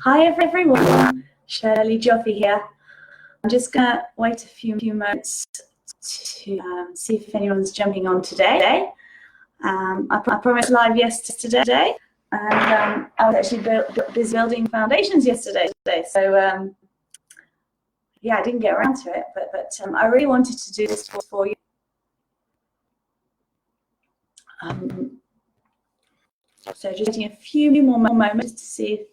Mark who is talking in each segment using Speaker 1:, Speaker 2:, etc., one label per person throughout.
Speaker 1: Hi everyone, Shirley, Joffe here. I'm just gonna wait a few moments to see if anyone's jumping on today. I promised live yesterday, and I was actually busy building foundations yesterday. So yeah, I didn't get around to it, but I really wanted to do this for you. So just waiting a few more moments to see if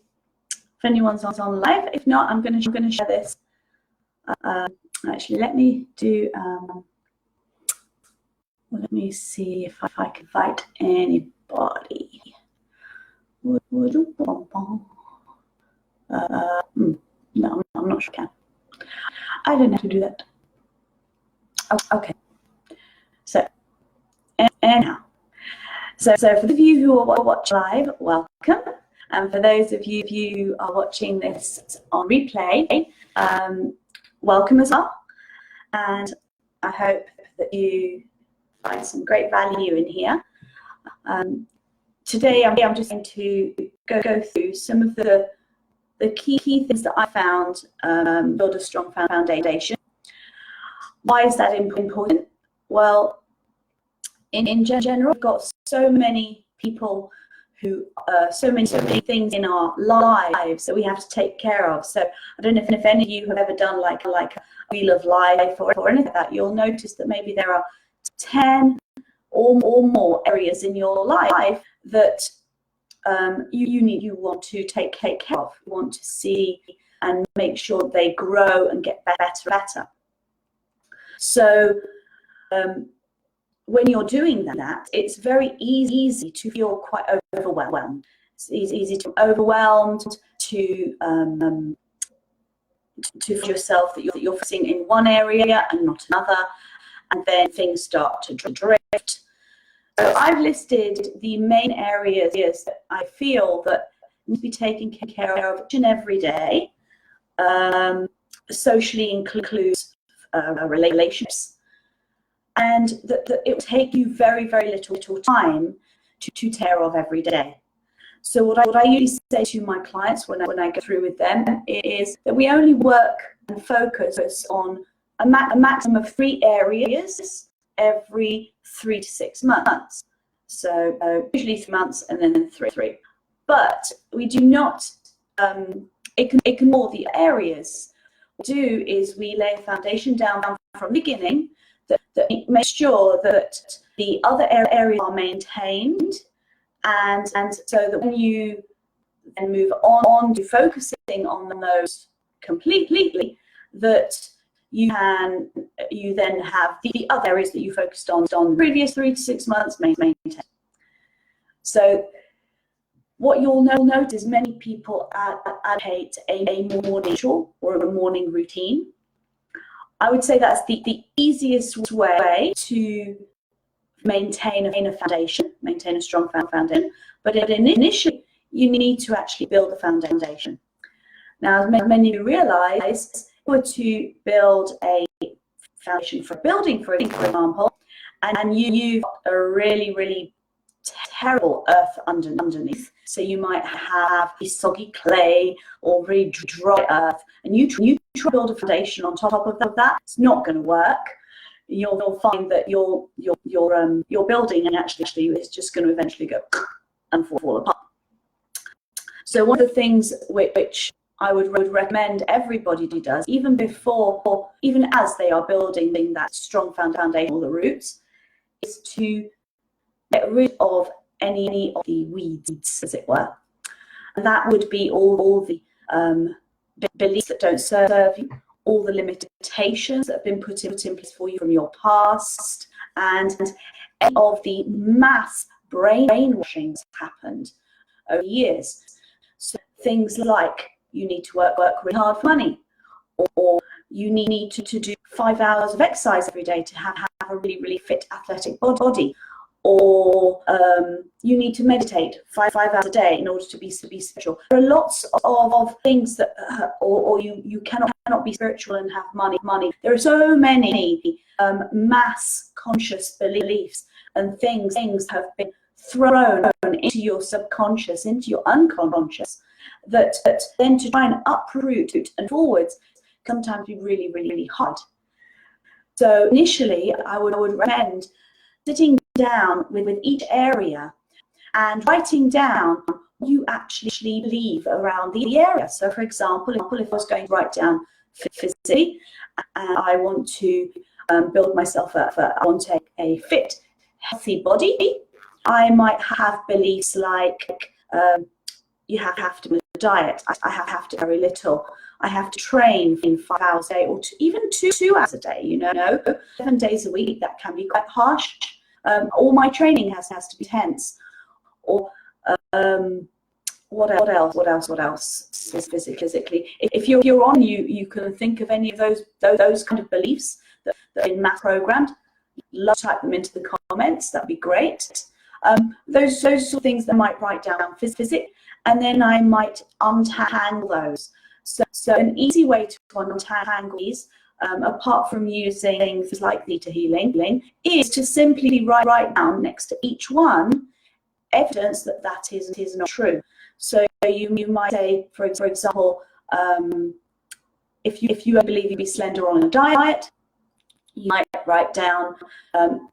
Speaker 1: anyone's on live. If not, I'm going to share this. Actually, let me do. Let me see if I can invite anybody. No, I'm not sure I can. I don't know how to do that. Oh, okay. So, anyhow. So for the of you who are watching live, welcome. And for those of you who are watching this on replay, welcome as well. And I hope that you find some great value in here. Today I'm just going to go through some of the key things that I found build a strong foundation. Why is that important? Well, in general, we've got so many people who, so many things in our lives that we have to take care of. So I don't know if any of you have ever done like a wheel of life or anything like that. You'll notice that maybe there are 10 or more areas in your life that you want to take care of, you want to see and make sure they grow and get better. So when you're doing that, it's very easy to feel quite overwhelmed. It's easy to be overwhelmed, to feel yourself that you're focusing in one area and not another, and then things start to drift. So I've listed the main areas that I feel that need to be taken care of each and every day. Socially includes relationships. And that it will take you very little time to take care of every day. So what I usually say to my clients when I go through with them is that we only work and focus on a maximum of 3 areas every 3 to 6 months. So usually 3 months and then 3. But we do not ignore the areas. What we do is we lay a foundation down from the beginning that make sure that the other areas are maintained, and so that when you then move on to focusing on those completely, that you then have the other areas that you focused on the previous 3 to 6 months maintained. So what you'll notice is many people advocate a morning ritual or a morning routine. I would say that's the easiest way to maintain a foundation, maintain a strong foundation. But initially, you need to actually build a foundation. Now, as many of you realize, if you were to build a foundation for a building, for example, and you've got a really terrible earth underneath, so you might have soggy clay or really dry earth, and you try to build a foundation on top of that, it's not going to work. You'll find that your building and actually is just going to eventually go and fall apart. So one of the things which I would recommend everybody does, even as they are building that strong foundation, all the roots, is to get rid of any of the weeds, as it were. And that would be all the beliefs that don't serve you, all the limitations that have been put in place for you from your past, and any of the mass brainwashing that's happened over years. So things like you need to work really hard for money, or you need to do 5 hours of exercise every day to have a really fit athletic body, or you need to meditate 5 hours a day in order to be spiritual. There are lots of things that, or you cannot be spiritual and have money. There are so many mass conscious beliefs and things have been thrown into your subconscious, into your unconscious, that then to try and uproot and forwards sometimes be really, really, really hard. So initially, I would recommend sitting down with each area and writing down what you actually believe around the area. So for example, if I was going to write down physically, and I want to build myself up, I want a fit, healthy body, I might have beliefs like you have to diet, I have to very little, I have to train in 5 hours a day, or even two hours a day, you know, 7 days a week, that can be quite harsh. All my training has to be intense. Or what else physically? If you're on, you can think of any of those kind of beliefs that are in math programmed. Love to type them into the comments. That'd be great. Those sort of things that I might write down physically, and then I might untangle those. So an easy way to untangle these, apart from using things like theta healing, is to simply write down next to each one evidence that is not true. So you might say, for example, if you believe you'd be slender on a diet, you might write down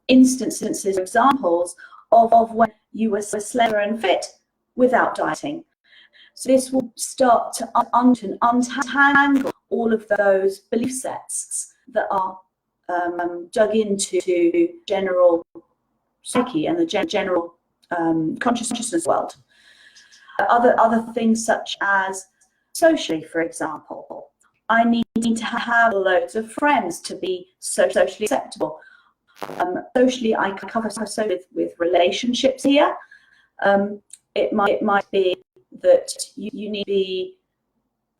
Speaker 1: instances, examples of when you were slender and fit without dieting. So this will start to untangle all of those belief sets that are dug into general psyche and the general consciousness world. Other things such as socially, for example, I need to have loads of friends to be socially acceptable. Socially, I cover with relationships here. It might be that you need to be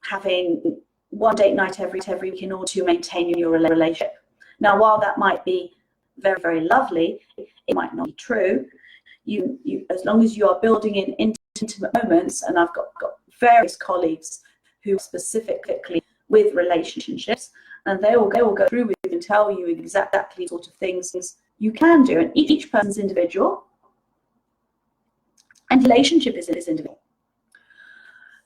Speaker 1: having one date night every week in order to maintain your relationship. Now, while that might be very, very lovely, it might not be true. You as long as you are building in intimate moments, and I've got various colleagues who are specifically with relationships, and they will go through with you and tell you exactly sort of things you can do, and each person's individual, and relationship is individual.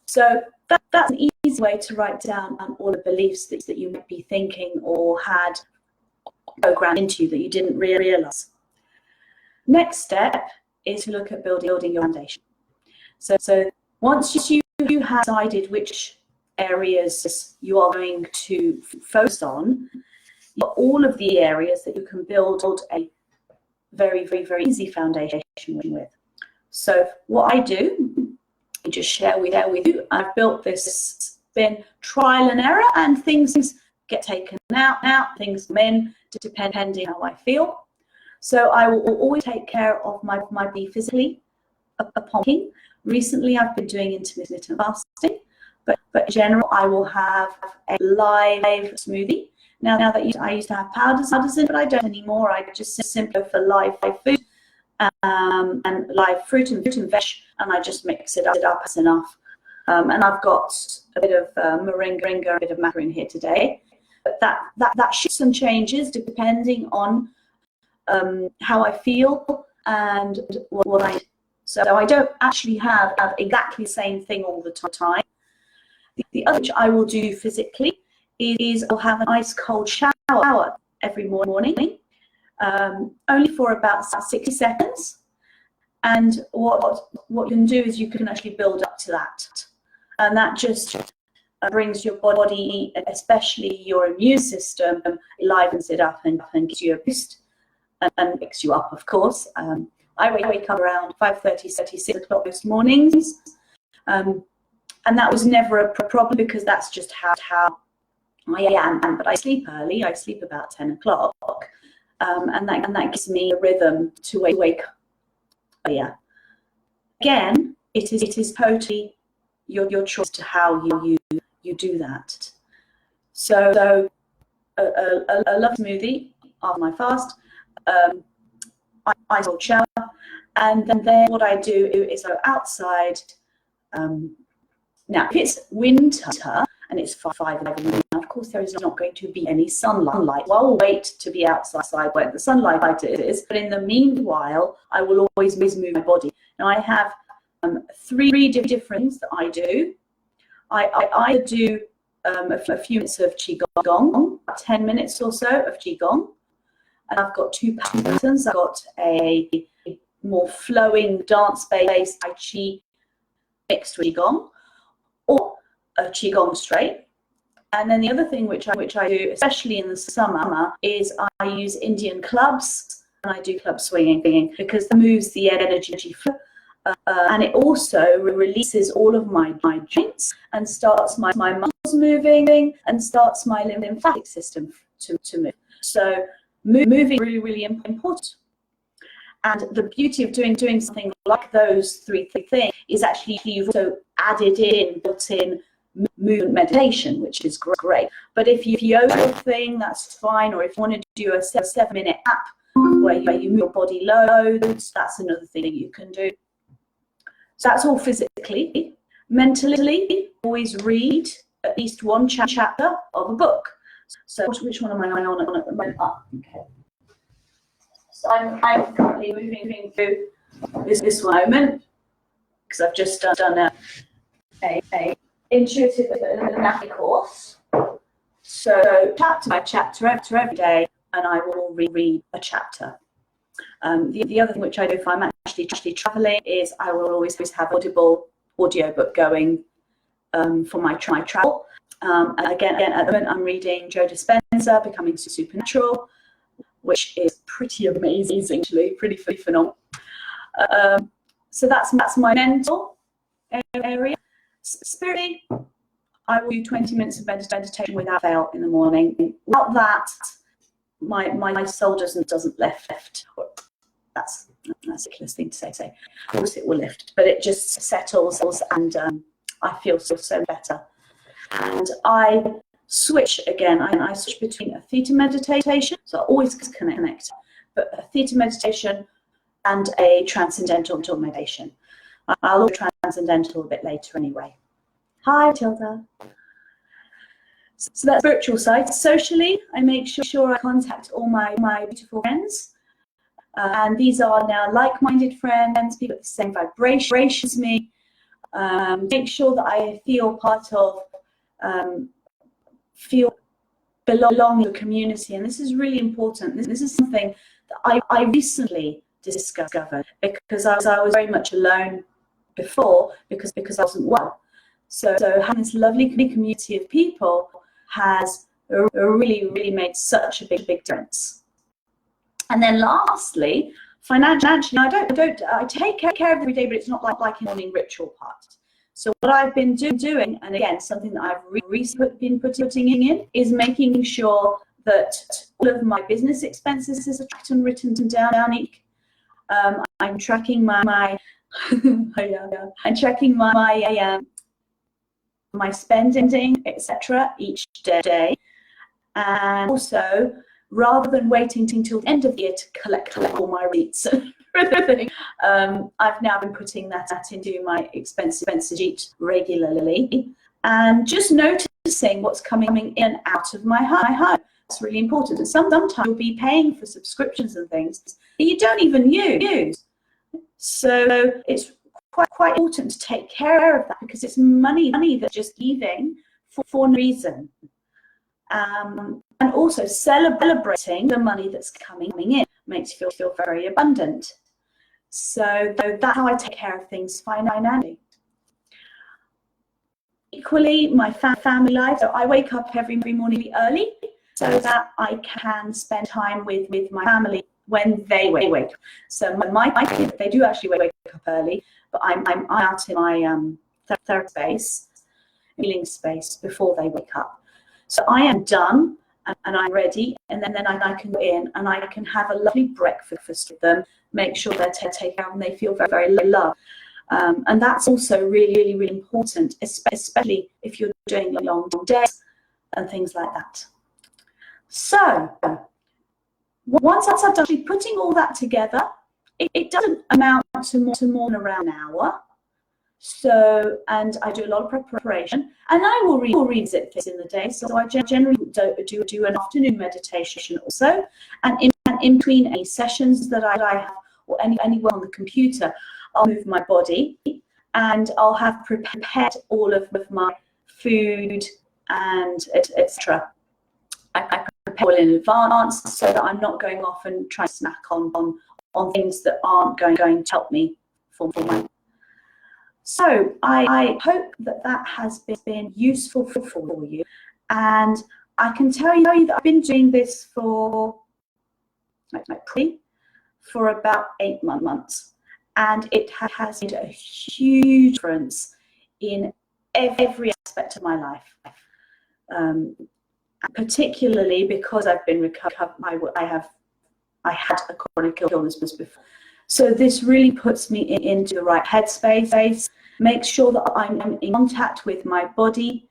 Speaker 1: So that's an easy way to write down all the beliefs that you might be thinking or had programmed into you that you didn't realize. Next step is to look at building your foundation. So once you have decided which areas you are going to focus on, all of the areas that you can build a very, very, very easy foundation with. So what I do, I just share with you, I've built this, it's been trial and error, and things get taken out, things come in, depending how I feel. So I will always take care of my body physically upon waking. Recently, I've been doing intermittent fasting, but in general, I will have a live smoothie. Now that I used to have powders in, but I don't anymore. I just simply go for live food and live fruit and veg, and I just mix it up. That's enough. And I've got a bit of moringa, a bit of macaron here today. But that shifts and changes depending on how I feel and what I. So I don't actually have exactly the same thing all the time. The other which I will do physically is I'll have an ice cold shower every morning, only for about 60 seconds. And what you can do is you can actually build up to that, and that just brings your body, especially your immune system, livens it up and gives you a boost and picks you up, of course. I wake up around 5:30, 6 o'clock most mornings, and that was never a problem because that's just how I am. But I sleep early. I sleep about 10 o'clock, and that gives me a rhythm to wake up. Yeah. Again, it is totally your choice to how you do that. So a lovely smoothie after my fast. Ice cold shower, and then what I do is I go outside. Now, if it's winter and it's 5:11, of course there is not going to be any sunlight. Well, I'll wait to be outside where the sunlight is. But in the meanwhile, I will always move my body. Now, I have three different things that I do. I either do a few minutes of Qigong, 10 minutes or so of Qigong. And I've got two patterns. I've got a more flowing dance-based Tai Chi mixed with Qigong, or a Qigong straight. And then the other thing which I do, especially in the summer, is I use Indian clubs, and I do club swinging because that moves the energy flow. And it also releases all of my joints and starts my muscles moving and starts my lymphatic system to move. So moving is really, really important. And the beauty of doing something like those three things is actually you've also built in movement meditation, which is great. But if you yoga thing, that's fine. Or if you want to do a 7-minute app where you move your body loads, that's another thing that you can do. So that's all physically. Mentally, always read at least one chapter of a book. So which one am I on at the moment? Okay. So I'm currently moving through this moment because I've just done a intuitive anatomy course. So chapter by chapter every day, and I will reread a chapter. The other thing which I do if I'm actually traveling is I will always have Audible audiobook going for my travel. And again, at the moment I'm reading Joe Dispenza, Becoming Supernatural, which is pretty amazing, actually, pretty phenomenal. So that's my mental area. Spiritually, I will do 20 minutes of meditation without fail in the morning. Without that, my soul doesn't lift. That's a ridiculous thing to say. Of course it will lift, but it just settles, and I feel so better. And I switch again. I switch between a theta meditation, so I always connect, but a theta meditation and a transcendental meditation. I'll do transcendental a bit later anyway. Hi, Tilda. So that's spiritual side. Socially, I make sure I contact all my beautiful friends. And these are now like-minded friends, people with the same vibration as me. Make sure that I feel part of, belong to a community. And this is really important. This is something that I recently discovered because I was very much alone before because I wasn't well. So having this lovely community of people has really made such a big difference. And then lastly, financially, I take care of every day, but it's not like a morning ritual part. So what I've been doing, and again, something that I've recently been putting in, is making sure that all of my business expenses are tracked and written down. I'm tracking my my spending, etc. each day, and also, rather than waiting until the end of the year to collect all my receipts and everything, I've now been putting that into my expense sheet regularly, and just noticing what's coming in and out of my home. It's really important. And sometimes you'll be paying for subscriptions and things that you don't even use. So it's quite important to take care of that, because it's money that's just leaving for no reason. And also celebrating the money that's coming in makes you feel very abundant. So that's how I take care of things financially. Equally, my family life. So I wake up every morning early so that I can spend time with my family when they wake up. So my kids, they do actually wake up early, but I'm out in my therapy space, healing space, before they wake up. So I am done and I'm ready, and then I can go in and I can have a lovely breakfast with them, make sure they're taken care of and they feel very loved. And that's also really important, especially if you're doing long days and things like that. So once I've done actually putting all that together, it doesn't amount to more than around an hour. So, and I do a lot of preparation, and I will revisit this in the day. So I generally do an afternoon meditation also, and in between any sessions that I have or anywhere on the computer, I'll move my body and I'll have prepared all of my food and etc. I prepare all in advance so that I'm not going off and trying to snack on things that aren't going to help me for my. So I hope that has been useful for you, and I can tell you that I've been doing this for about 8 months, and it has made a huge difference in every aspect of my life. Particularly because I've been recovered. I had a chronic illness before, so this really puts me into the right headspace. Makes sure that I'm in contact with my body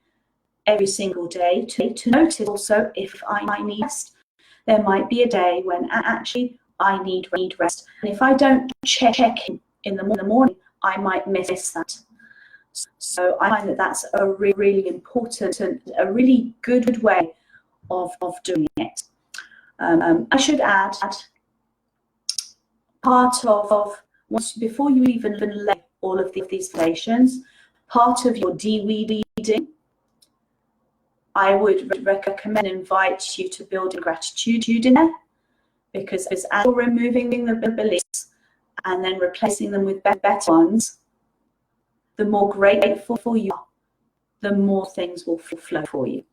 Speaker 1: every single day to notice also if I need rest. There might be a day when actually I need rest, and if I don't check in the morning, I might miss that. So I find that that's a really important and a really good way of doing it. I should add, part of before you even lay all of these foundations, part of your de-weeding, I would recommend and invite you to build in gratitude in there, because as you're removing the beliefs and then replacing them with better ones, the more grateful you are, the more things will flow for you.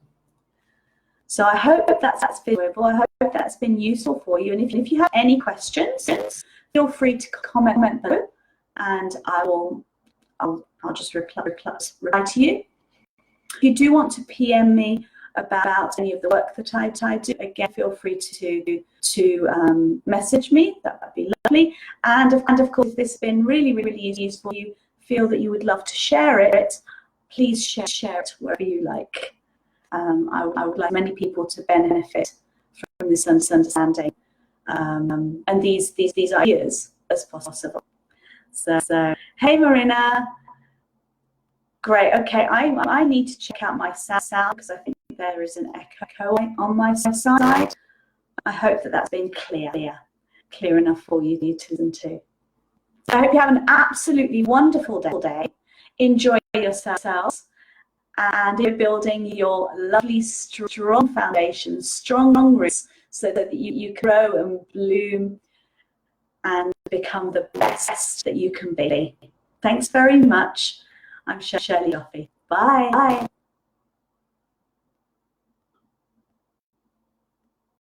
Speaker 1: So I hope that's been enjoyable. I hope that's been useful for you. And if you have any questions, feel free to comment below, and I'll just reply to you. If you do want to PM me about any of the work that I do, again, feel free to message me. That would be lovely. And of course, if this has been really useful, you feel that you would love to share it, please share it wherever you like. I would like many people to benefit from this understanding and these ideas as possible. So hey Marina, great. Okay, I need to check out my sound because I think there is an echo on my side. I hope that's been clear enough for you to listen to. So I hope you have an absolutely wonderful day. Enjoy yourselves, and you're building your lovely, strong foundations, strong roots, so that you grow and bloom and become the best that you can be. Thanks very much. I'm Shirley Joffe. Bye.